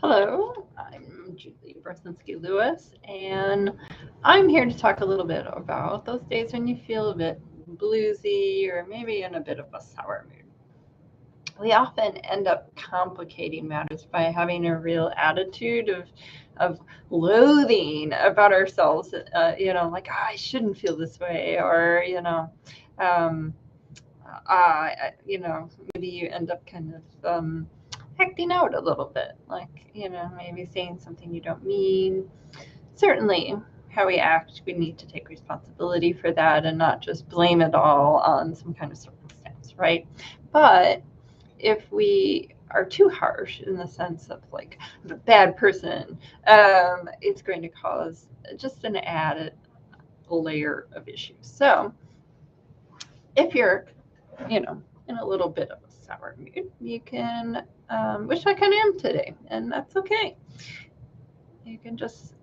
Hello, I'm Julie Brefczynski-Lewis, and I'm here to talk a little bit about those days when you feel a bit bluesy or maybe in a bit of a sour mood. We often end up complicating matters by having a real attitude of loathing about ourselves. Like, I shouldn't feel this way, or um, maybe you end up kind of acting out a little bit, like, maybe saying something you don't mean. Certainly, how we act, we need to take responsibility for that and not just blame it all on some kind of circumstance, right? But if we are too harsh in the sense of like I'm a bad person, it's going to cause just an added layer of issues. So if you're in a little bit of a sour mood, you can, which I kind of am today, and that's okay. You can just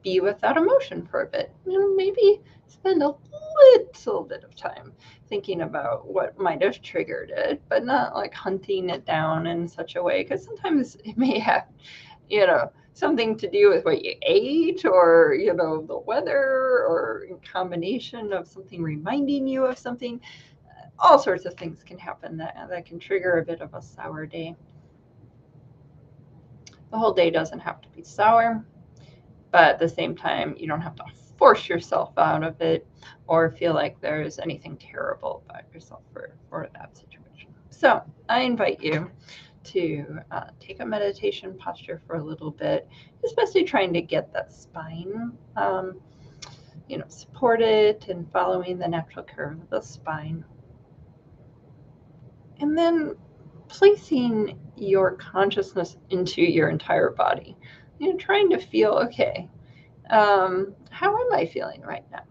be with that emotion for a bit. Maybe spend a little bit of time thinking about what might have triggered it, but not like hunting it down in such a way, because sometimes it may have, something to do with what you ate or, the weather or in combination of something reminding you of something. All sorts of things can happen that can trigger a bit of a sour day. The whole day doesn't have to be sour, but at the same time, you don't have to force yourself out of it or feel like there's anything terrible about yourself for that situation. So I invite you to take a meditation posture for a little bit, especially trying to get that spine, supported and following the natural curve of the spine. And then placing your consciousness into your entire body, trying to feel, okay, how am I feeling right now?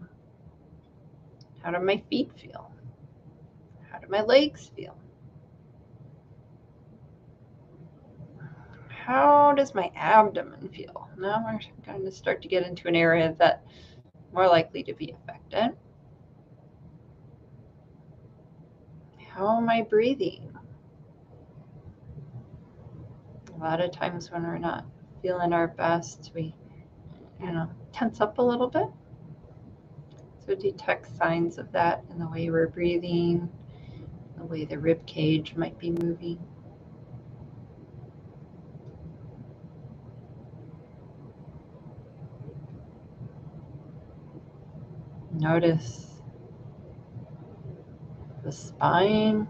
How do my feet feel? How do my legs feel? How does my abdomen feel? Now we're going to start to get into an area that's more likely to be affected. How am I breathing? A lot of times when we're not feeling our best, we, tense up a little bit. So detect signs of that in the way we're breathing, the way the rib cage might be moving. Notice the spine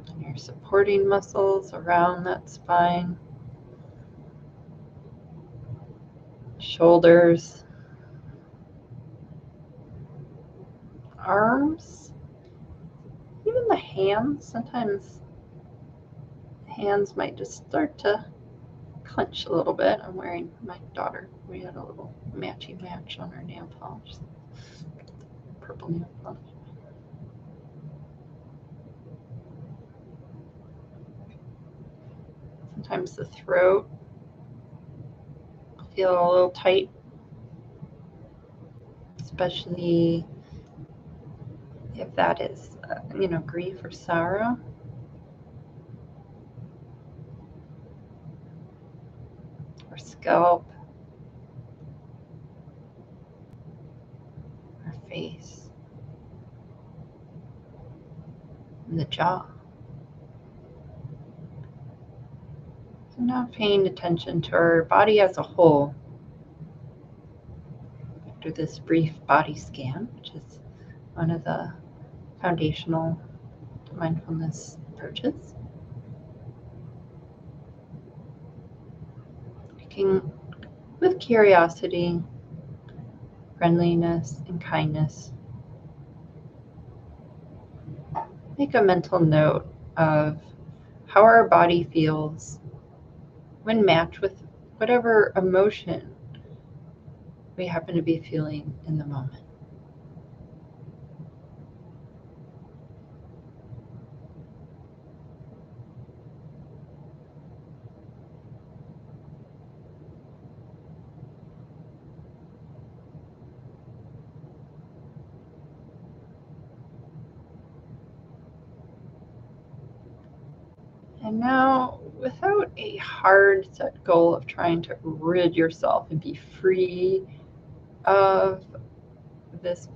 and your supporting muscles around that spine, shoulders, arms, even the hands. Sometimes the hands might just start to clench a little bit. I'm wearing my daughter. We had a little matchy match on her nail polish. Purple nail polish. Sometimes the throat feel a little tight, especially if that is, grief or sorrow. Or scalp, or face, and the jaw. So now paying attention to our body as a whole after this brief body scan, which is one of the foundational mindfulness approaches. Looking with curiosity, friendliness, and kindness. Make a mental note of how our body feels when matched with whatever emotion we happen to be feeling in the moment. And now without a hard set goal of trying to rid yourself and be free of this,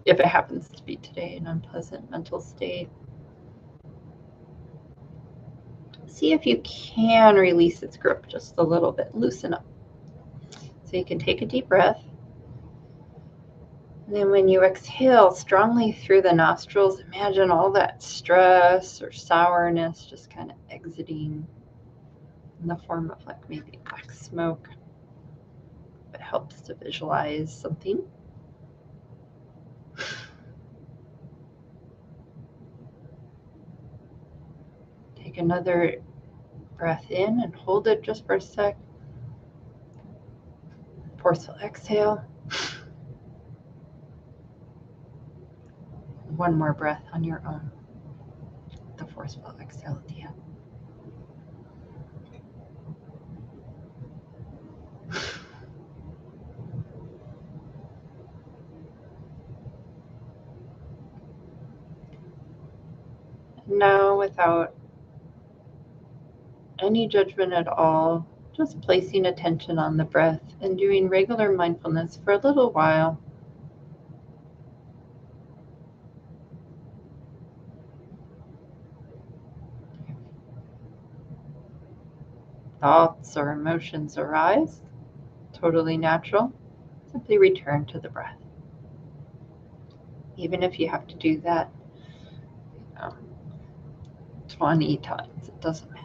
if it happens to be today, an unpleasant mental state. See if you can release its grip just a little bit, loosen up. So you can take a deep breath. And then when you exhale strongly through the nostrils, imagine all that stress or sourness just kind of exiting in the form of like maybe black smoke. It helps to visualize something. Take another breath in and hold it just for a sec. Forceful exhale. One more breath on your own. The forceful exhale at the end. Now, without any judgment at all, just placing attention on the breath and doing regular mindfulness for a little while. Thoughts or emotions arise, totally natural. Simply return to the breath. Even if you have to do that 20 times, it doesn't matter.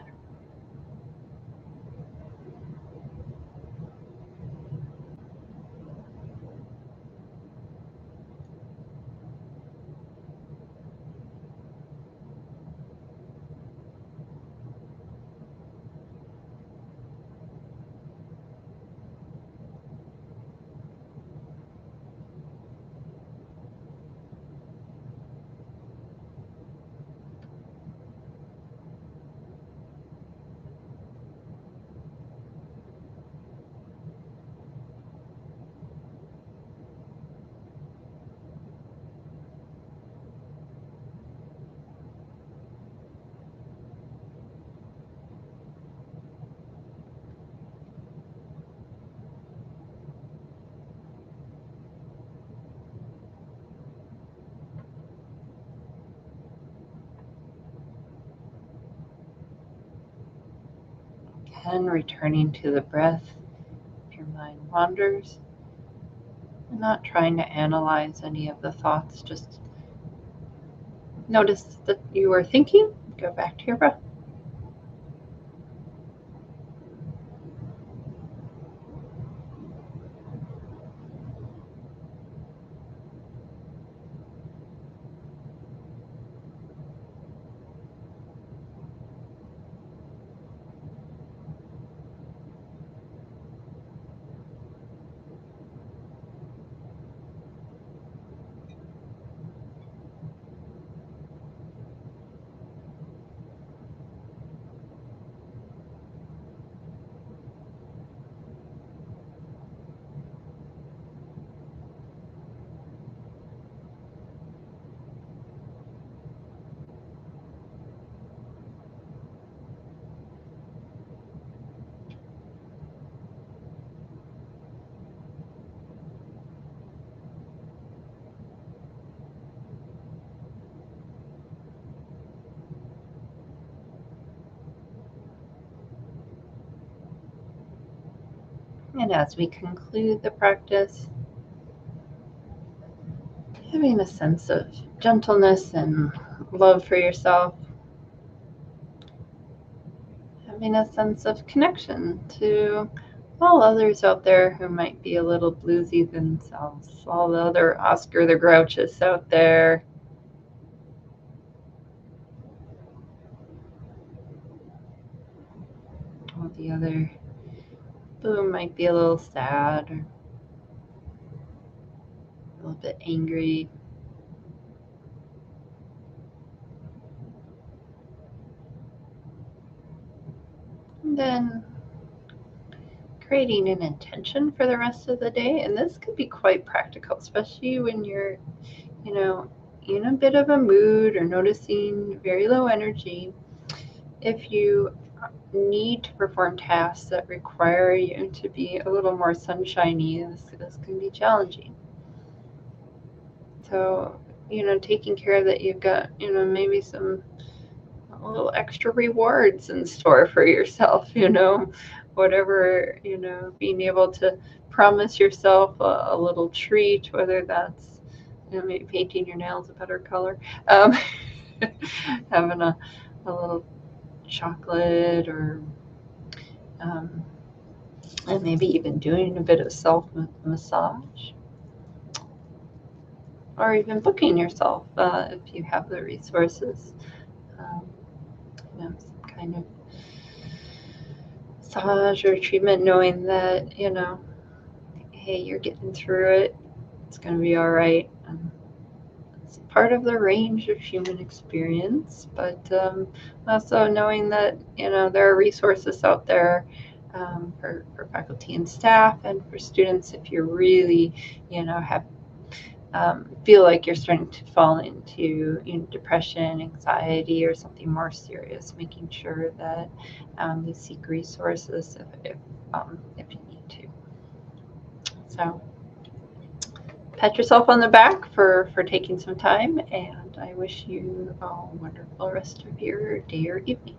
Again, returning to the breath. If your mind wanders, not trying to analyze any of the thoughts, just notice that you are thinking, go back to your breath. And as we conclude the practice, having a sense of gentleness and love for yourself, having a sense of connection to all others out there who might be a little bluesy themselves, all the other Oscar the Grouches out there. All the other who might be a little sad or a little bit angry. And then creating an intention for the rest of the day. And this could be quite practical, especially when you're, in a bit of a mood or noticing very low energy. if you need to perform tasks that require you to be a little more sunshiny, this can be challenging. So, taking care that you've got, maybe some little extra rewards in store for yourself, whatever, being able to promise yourself a little treat, whether that's, maybe painting your nails a better color, um, having a little chocolate, or um, and maybe even doing a bit of self massage, or even booking yourself if you have the resources. Um, some kind of massage or treatment, knowing that, hey, you're getting through it. It's going to be all right. It's part of the range of human experience, but also knowing that, there are resources out there for faculty and staff, and for students if you really, have feel like you're starting to fall into, depression, anxiety, or something more serious, making sure that you seek resources if you need to. So pat yourself on the back for taking some time, and I wish you a wonderful rest of your day or evening.